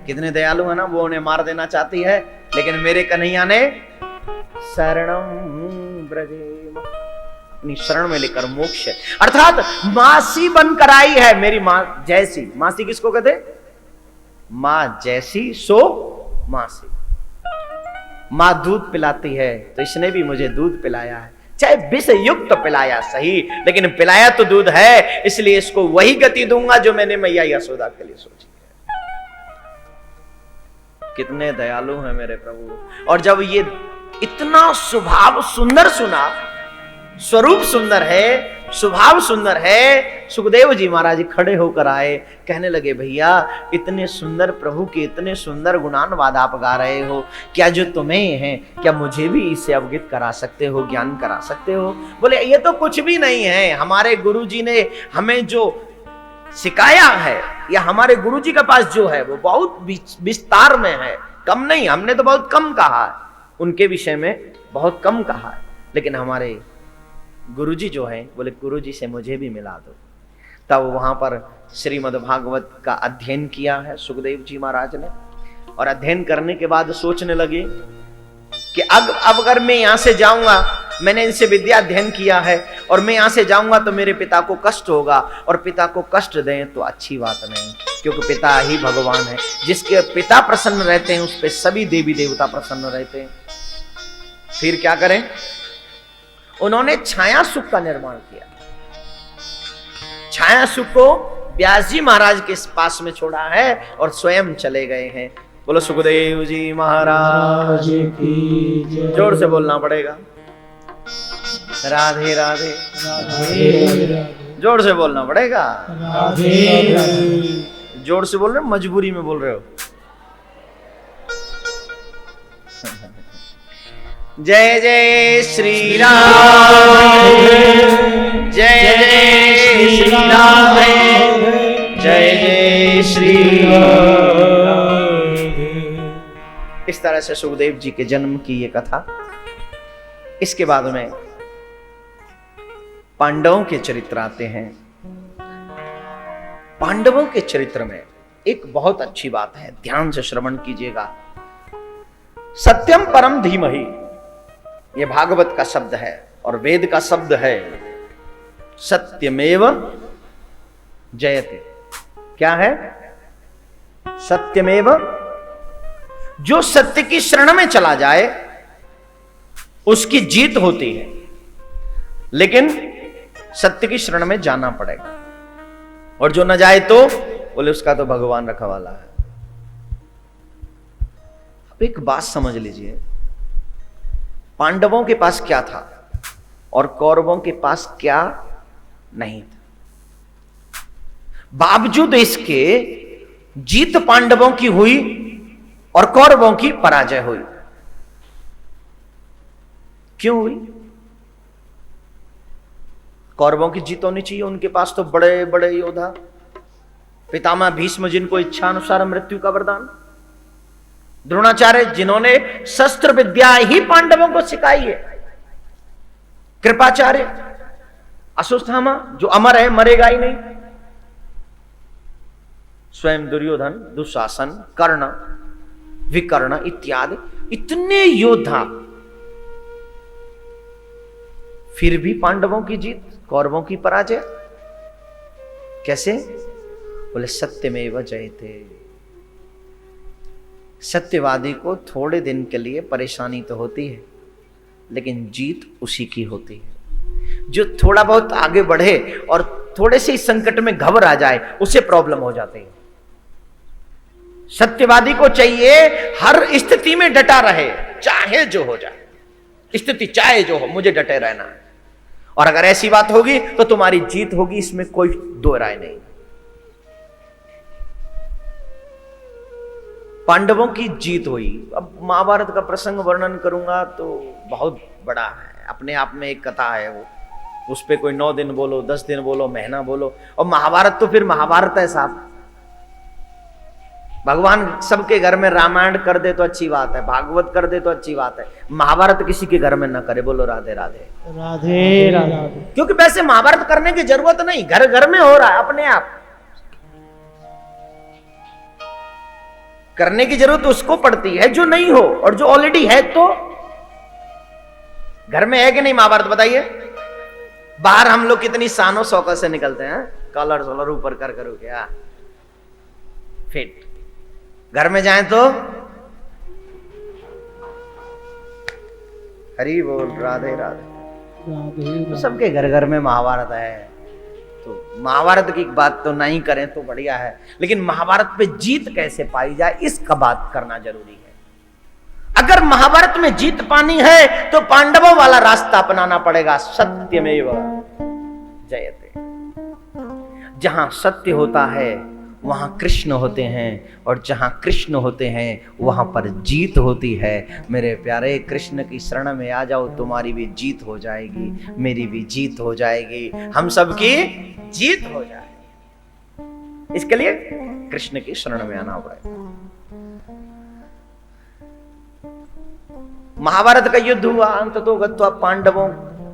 कितने दयालु है ना, वो उन्हें मार देना चाहती है, लेकिन मेरे कन्हैया ने शरणम ब्रजे अपनी शरण में लेकर मोक्ष, अर्थात मासी बनकर आई है मेरी मां जैसी। मासी किसको कहते? मां जैसी सो मासी। मां दूध पिलाती है तो इसने भी मुझे दूध पिलाया है, चाहे विष युक्त पिलाया सही, लेकिन पिलाया तो दूध है, इसलिए इसको वही गति दूंगा जो मैंने मैया यशोदा के लिए सोची है। कितने दयालु हैं मेरे प्रभु। और जब ये इतना स्वभाव सुंदर सुना, स्वरूप सुंदर है, स्वभाव सुंदर है, सुखदेव जी महाराज खड़े होकर आए, कहने लगे भैया इतने सुंदर प्रभु के इतने सुंदर गुणानुवाद आप गा रहे हो, क्या जो तुम्हें हैं क्या मुझे भी इससे अवगत करा सकते हो, ज्ञान करा सकते हो? बोले ये तो कुछ भी नहीं है, हमारे गुरुजी ने हमें जो सिखाया है या हमारे गुरुजी के पास जो है वो बहुत विस्तार में है, कम नहीं, हमने तो बहुत कम कहा है, उनके विषय में बहुत कम कहा है, लेकिन हमारे गुरुजी जो है बोले गुरुजी से मुझे भी मिला दो। तब वहां पर श्रीमद् भागवत का अध्ययन किया है सुखदेव जी महाराज ने, और अध्ययन करने के बाद सोचने लगे कि अब अगर मैं यहां से जाऊंगा, मैंने इनसे विद्या अध्ययन किया है और मैं यहां से जाऊंगा तो मेरे पिता को कष्ट होगा, और पिता को कष्ट दें तो अच्छी बात नहीं, क्योंकि पिता ही भगवान है, जिसके पिता प्रसन्न रहते हैं उस पर सभी देवी देवता प्रसन्न रहते हैं। फिर क्या करें? उन्होंने छाया सुख का निर्माण किया। छाया सुख को व्यास जी महाराज के पास में छोड़ा है और स्वयं चले गए हैं। बोलो सुखदेव जी महाराज की जय। जोर से बोलना पड़ेगा, राधे राधे, राधे। जोर से बोलना पड़ेगा, राधे राधे। जोर से बोल रहे हो, मजबूरी में बोल रहे हो? जय जय श्री राम, जय जय श्री राम, जय जय श्री राम। इस तरह से सुखदेव जी के जन्म की ये कथा। इसके बाद में पांडवों के चरित्र आते हैं। पांडवों के चरित्र में एक बहुत अच्छी बात है, ध्यान से श्रवण कीजिएगा। सत्यम परम धीमहि, ये भागवत का शब्द है और वेद का शब्द है। सत्यमेव जयते, क्या है? सत्यमेव, जो सत्य की शरण में चला जाए उसकी जीत होती है, लेकिन सत्य की शरण में जाना पड़ेगा, और जो न जाए तो बोले उसका तो भगवान रखा वाला है। अब एक बात समझ लीजिए, पांडवों के पास क्या था और कौरवों के पास क्या नहीं था। बावजूद इसके जीत पांडवों की हुई और कौरवों की पराजय हुई। क्यों हुई? कौरवों की जीत होनी चाहिए, उनके पास तो बड़े बड़े योद्धा, पितामह भीष्म जिनको इच्छानुसार मृत्यु का वरदान, द्रोणाचार्य जिन्होंने शस्त्र विद्या ही पांडवों को सिखाई है, कृपाचार्य, अश्वत्थामा जो अमर है, मरेगा ही नहीं, स्वयं दुर्योधन, दुशासन, कर्ण, विकर्ण इत्यादि इतने योद्धा, फिर भी पांडवों की जीत, कौरवों की पराजय। कैसे? बोले सत्यमेव जयते। सत्यवादी को थोड़े दिन के लिए परेशानी तो होती है, लेकिन जीत उसी की होती है। जो थोड़ा बहुत आगे बढ़े और थोड़े से संकट में घबरा जाए, उसे प्रॉब्लम हो जाती है। सत्यवादी को चाहिए हर स्थिति में डटा रहे, चाहे जो हो जाए, स्थिति चाहे जो हो, मुझे डटे रहना है, और अगर ऐसी बात होगी तो तुम्हारी जीत होगी, इसमें कोई दो राय नहीं। पांडवों की जीत हुई। अब महाभारत का प्रसंग वर्णन करूंगा तो बहुत बड़ा है, अपने आप में एक कथा है वो, उस पे कोई 9 दिन बोलो, 10 दिन बोलो, महीना बोलो। और महाभारत तो फिर महाभारत है साहब। भगवान सबके घर में रामायण कर दे तो अच्छी बात है, भागवत कर दे तो अच्छी बात है, महाभारत किसी के घर में ना करे। बोलो राधे राधे, राधे राधे। क्योंकि वैसे महाभारत करने की जरूरत नहीं, घर घर में हो रहा है अपने आप। करने की जरूरत उसको पड़ती है जो नहीं हो, और जो ऑलरेडी है तो घर में है कि नहीं महाभारत बताइए। बाहर हम लोग कितनी शानो शौकत से निकलते हैं, कॉलर सोलर ऊपर कर करो क्या फिट, घर में जाएं तो हरि बोल राधे राधे। तो सबके घर घर में महाभारत है, तो महाभारत की बात तो नहीं करें तो बढ़िया है, लेकिन महाभारत पे जीत कैसे पाई जाए इसका बात करना जरूरी है। अगर महाभारत में जीत पानी है तो पांडवों वाला रास्ता अपनाना पड़ेगा, सत्यमेव जयते। जहां सत्य होता है वहां कृष्ण होते हैं, और जहां कृष्ण होते हैं वहां पर जीत होती है। मेरे प्यारे कृष्ण की शरण में आ जाओ, तुम्हारी भी जीत हो जाएगी, मेरी भी जीत हो जाएगी, हम सबकी जीत हो जाएगी। इसके लिए कृष्ण की शरण में आना पड़ेगा। महाभारत का युद्ध हुआ, अंततोगत्वा पांडवों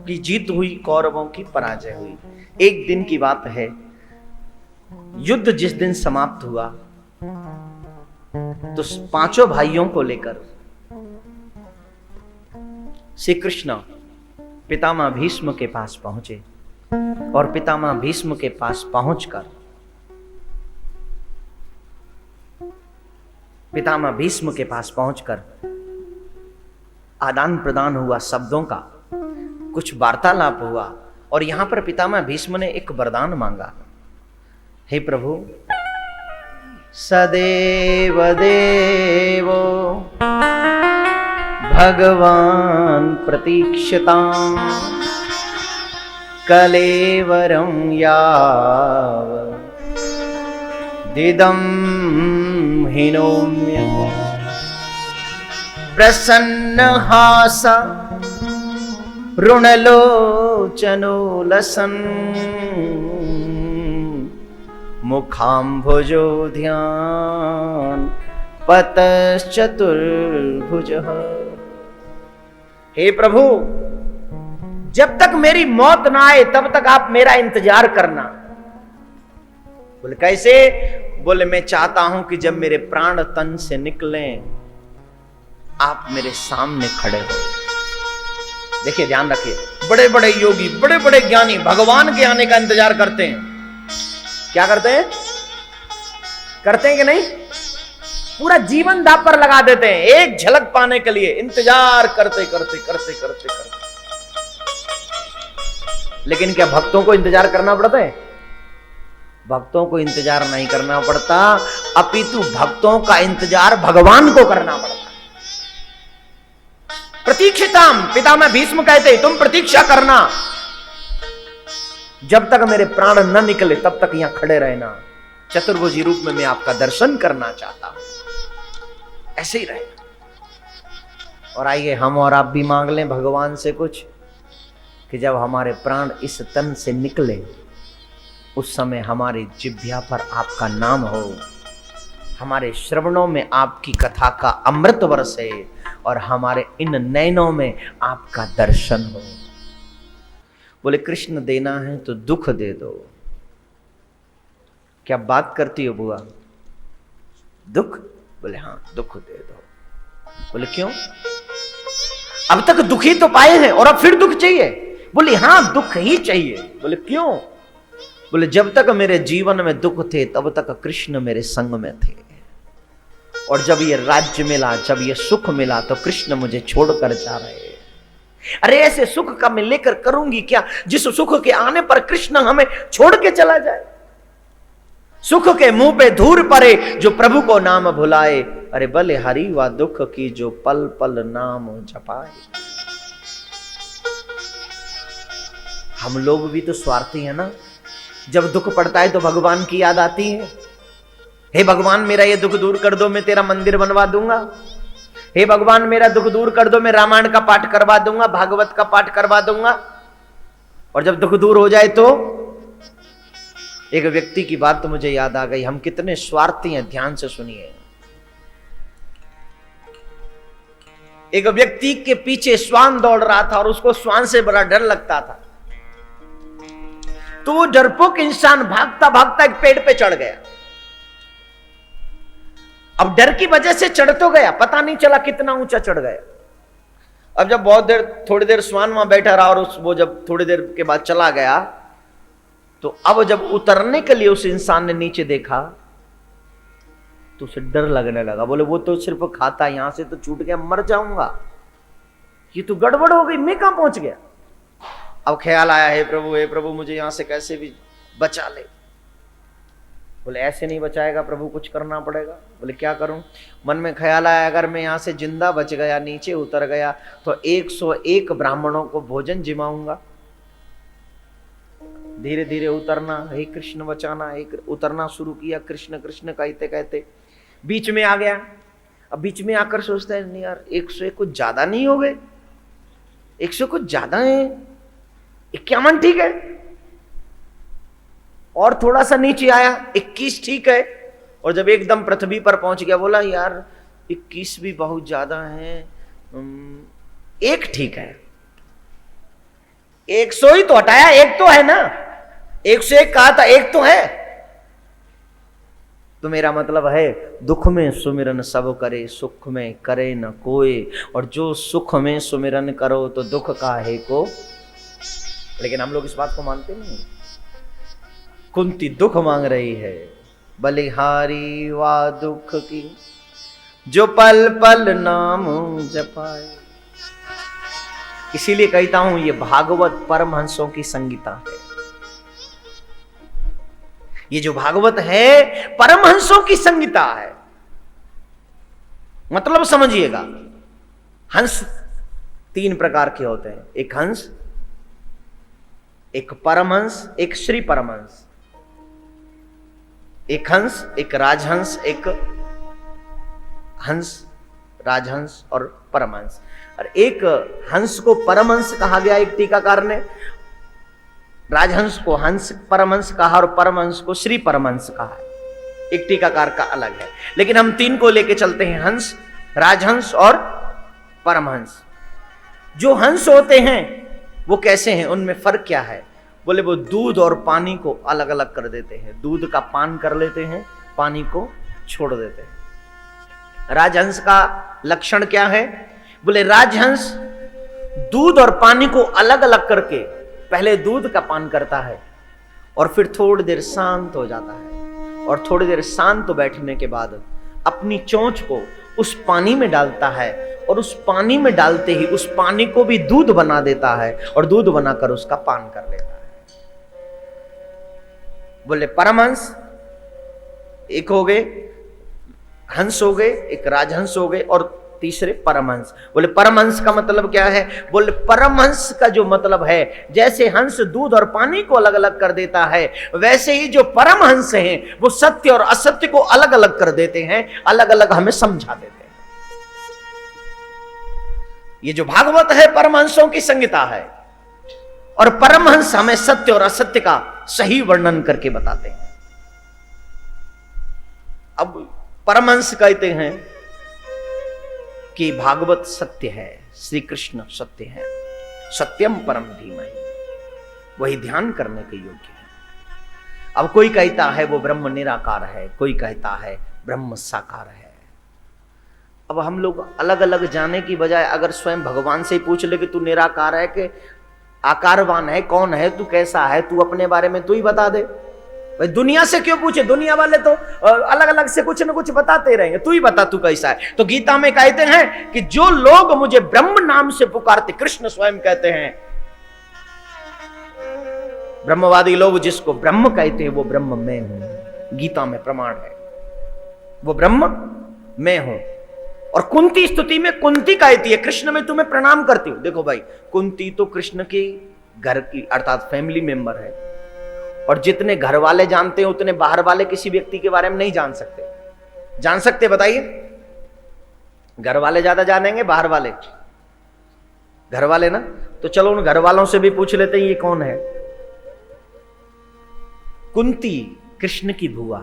की जीत हुई, कौरवों की पराजय हुई। एक दिन की बात है, युद्ध जिस दिन समाप्त हुआ तो पांचों भाइयों को लेकर श्री कृष्ण पितामह भीष्म के पास पहुंचे, और पितामह भीष्म के पास पहुंचकर पितामह भीष्म के पास पहुंचकर आदान प्रदान हुआ शब्दों का, कुछ वार्तालाप हुआ, और यहां पर पितामह भीष्म ने एक वरदान मांगा। हे प्रभु, सदैव देवो भगवान प्रतीक्षताम् कलेवरं याव दिदं हिनोम्य प्रसन्नहास ऋणलोचनो लसन् मुखाम्भुजो ध्यान पतश्चतुर्भुजः। हे प्रभु, जब तक मेरी मौत ना आए तब तक आप मेरा इंतजार करना। बोले कैसे? बोले मैं चाहता हूं कि जब मेरे प्राण तन से निकलें आप मेरे सामने खड़े हो। देखिए, ध्यान रखिए, बड़े बड़े योगी, बड़े बड़े ज्ञानी भगवान के आने का इंतजार करते हैं। क्या करते हैं? करते हैं कि नहीं? पूरा जीवन दांव पर लगा देते हैं एक झलक पाने के लिए, इंतजार करते करते करते करते करते। लेकिन क्या भक्तों को इंतजार करना पड़ता है? भक्तों को इंतजार नहीं करना पड़ता, अपितु भक्तों का इंतजार भगवान को करना पड़ता है। प्रतीक्षिताम, पितामह भीष्म कहते तुम प्रतीक्षा करना, जब तक मेरे प्राण न निकले तब तक यहां खड़े रहना। चतुर्भुजी रूप में मैं आपका दर्शन करना चाहता हूं, ऐसे ही रहना। और आइए हम और आप भी मांग लें भगवान से कुछ, कि जब हमारे प्राण इस तन से निकले उस समय हमारी जिह्वा पर आपका नाम हो, हमारे श्रवणों में आपकी कथा का अमृत बरसे, और हमारे इन नयनों में आपका दर्शन हो। बोले कृष्ण देना है तो दुख दे दो। क्या बात करती हो बुआ? दुख? बोले हाँ, दुख दे दो। बोले क्यों? अब तक दुख ही तो पाए हैं और अब फिर दुख चाहिए? बोले हाँ, दुख ही चाहिए। बोले क्यों? बोले जब तक मेरे जीवन में दुख थे तब तक कृष्ण मेरे संग में थे, और जब ये राज्य मिला, जब ये सुख मिला तो कृष्ण मुझे छोड़कर जा रहे हैं। अरे ऐसे सुख का मैं लेकर करूंगी क्या जिस सुख के आने पर कृष्ण हमें छोड़ के चला जाए। सुख के मुंह पे धूर पड़े जो प्रभु को नाम भुलाए, अरे भले हरि वा दुख की जो पल पल नाम जपाए। हम लोग भी तो स्वार्थी है ना, जब दुख पड़ता है तो भगवान की याद आती है। हे भगवान मेरा ये दुख दूर कर दो, मैं तेरा मंदिर बनवा दूंगा। हे भगवान मेरा दुख दूर कर दो, मैं रामायण का पाठ करवा दूंगा, भागवत का पाठ करवा दूंगा। और जब दुख दूर हो जाए तो एक व्यक्ति की बात तो मुझे याद आ गई, हम कितने स्वार्थी हैं, ध्यान से सुनिए। एक व्यक्ति के पीछे श्वान दौड़ रहा था और उसको श्वान से बड़ा डर लगता था, तो वो डरपोक इंसान भागता भागता एक पेड़ पे चढ़ गया। अब डर की वजह से चढ़ तो गया, पता नहीं चला कितना ऊंचा चढ़ गया। अब जब बहुत देर, थोड़ी देर स्वान वहां बैठा रहा और वो जब थोड़ी देर के बाद चला गया, तो अब जब उतरने के लिए उस इंसान ने नीचे देखा तो उसे डर लगने लगा। बोले वो तो सिर्फ खाता, यहां से तो छूट गया, मर जाऊंगा, ये तो गड़बड़ हो गई, मैं कहां पहुंच गया। अब ख्याल आया, हे प्रभु मुझे यहां से कैसे भी बचा ले। बोले ऐसे नहीं बचाएगा प्रभु, कुछ करना पड़ेगा। बोले क्या करूं? मन में ख्याल आया, अगर मैं यहां से जिंदा बच गया, नीचे उतर गया, तो 101 ब्राह्मणों को भोजन जिमाऊंगा। धीरे धीरे उतरना, हे कृष्ण बचाना, उतरना शुरू किया, कृष्ण कृष्ण कहते कहते बीच में आ गया। अब बीच में आकर सोचता है, नहीं यार 101 कुछ ज्यादा नहीं हो गए, 100 कुछ ज्यादा है, 51 ठीक है। और थोड़ा सा नीचे आया, 21 ठीक है। और जब एकदम पृथ्वी पर पहुंच गया, बोला यार 21 भी बहुत ज्यादा है, 1 ठीक है। 100 ही तो हटाया, 1 तो है ना, 101 कहा था, 1 तो है। तो मेरा मतलब है, दुख में सुमिरन सब करे, सुख में करे न कोई। और जो सुख में सुमिरन करो तो दुख काहे को। लेकिन हम लोग इस बात को मानते नहीं। कुंती दुख मांग रही है, बलिहारी वा दुख की, जो पल पल नाम जपाए। इसीलिए कहता हूं ये भागवत परमहंसों की संगीता है। ये जो भागवत है परमहंसों की संगीता है। मतलब समझिएगा, हंस 3 प्रकार के होते हैं, एक हंस, एक परमहंस, एक श्री परमहंस। एक हंस, एक राजहंस, एक हंस, राजहंस और परमहंस। और एक हंस को परमहंस कहा गया एक टीकाकार ने, राजहंस को हंस परमहंस कहा और परमहंस को श्री परमहंस कहा। एक टीकाकार का अलग है, लेकिन हम 3 को लेके चलते हैं, हंस, राजहंस और परमहंस। जो हंस होते हैं वो कैसे हैं, उनमें फर्क क्या है? बोले वो दूध और पानी को अलग अलग कर देते हैं, दूध का पान कर लेते हैं, पानी को छोड़ देते हैं। राजहंस का लक्षण क्या है? बोले राजहंस दूध और पानी को अलग अलग करके पहले दूध का पान करता है और फिर थोड़ी देर शांत हो जाता है, और थोड़ी देर शांत बैठने के बाद अपनी चोंच को उस पानी में डालता है, और उस पानी में डालते ही उस पानी को भी दूध बना देता है और दूध बनाकर उसका पान कर लेता है। बोले परमहंस एक हो गए, हंस हो गए, एक राजहंस हो गए और तीसरे परमहंस। बोले परमहंस का मतलब क्या है? बोले परमहंस का जो मतलब है, जैसे हंस दूध और पानी को अलग अलग कर देता है, वैसे ही जो परमहंस हैं वो सत्य और असत्य को अलग अलग कर देते हैं, अलग अलग हमें समझा देते हैं। ये जो भागवत है परमहंसों की संगीता है, और परमहंस हमें सत्य और असत्य का सही वर्णन करके बताते हैं। अब परमहंस कहते हैं कि भागवत सत्य है, श्री कृष्ण सत्य है, सत्यम परम धीमहि, वही ध्यान करने के योग्य है। अब कोई कहता है वो ब्रह्म निराकार है, कोई कहता है ब्रह्म साकार है। अब हम लोग अलग अलग जाने की बजाय अगर स्वयं भगवान से ही पूछ ले कि तू निराकार है कि आकारवान है, कौन है तू, कैसा है तू, अपने बारे में तू ही बता दे। भाई दुनिया से क्यों पूछे, दुनिया वाले तो अलग अलग से कुछ न कुछ बताते रहेंगे, तू ही बता तू कैसा है। तो गीता में कहते हैं कि जो लोग मुझे ब्रह्म नाम से पुकारते, कृष्ण स्वयं कहते हैं, ब्रह्मवादी लोग जिसको ब्रह्म कहते हैं वो ब्रह्म मैं हूं। गीता में प्रमाण है, वो ब्रह्म मैं हूं। और कुंती स्तुति में कुंती कहती है, कृष्ण मैं तुम्हें प्रणाम करती हूं। देखो भाई, कुंती तो कृष्ण के घर की अर्थात फैमिली मेंबर है, और जितने घर वाले जानते हैं उतने बाहर वाले किसी व्यक्ति के बारे में नहीं जान सकते। जान सकते बताइए? घर वाले ज्यादा जानेंगे, बाहर वाले? घर वाले ना। तो चलो उन घर वालों से भी पूछ लेते हैं ये कौन है। कुंती कृष्ण की बुआ।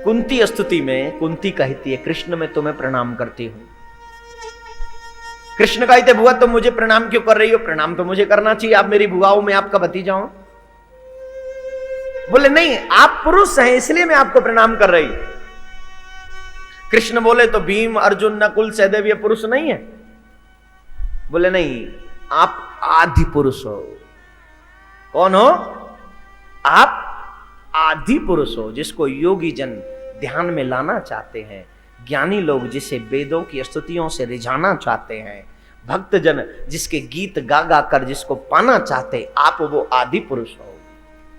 कुंती स्तुति में कुंती कहती है, कृष्ण मैं तुम्हें प्रणाम करती हूं। कृष्ण कहते बुआ तुम मुझे प्रणाम क्यों कर रही हो? प्रणाम तो मुझे करना चाहिए, आप मेरी बुआ हो, मैं आपका भतीजा हूं। बोले नहीं, आप पुरुष हैं इसलिए मैं आपको प्रणाम कर रही हूं। कृष्ण बोले तो भीम अर्जुन नकुल सहदेव ये पुरुष नहीं है? बोले नहीं, आप आदि पुरुष हो। कौन हो? आप आदि पुरुष हो, जिसको योगी जन ध्यान में लाना चाहते हैं, ज्ञानी लोग जिसे वेदों की स्तुतियों से रिझाना चाहते हैं, भक्त जन जिसके गीत गा गा कर जिसको पाना चाहते, आप वो आदि पुरुष हो।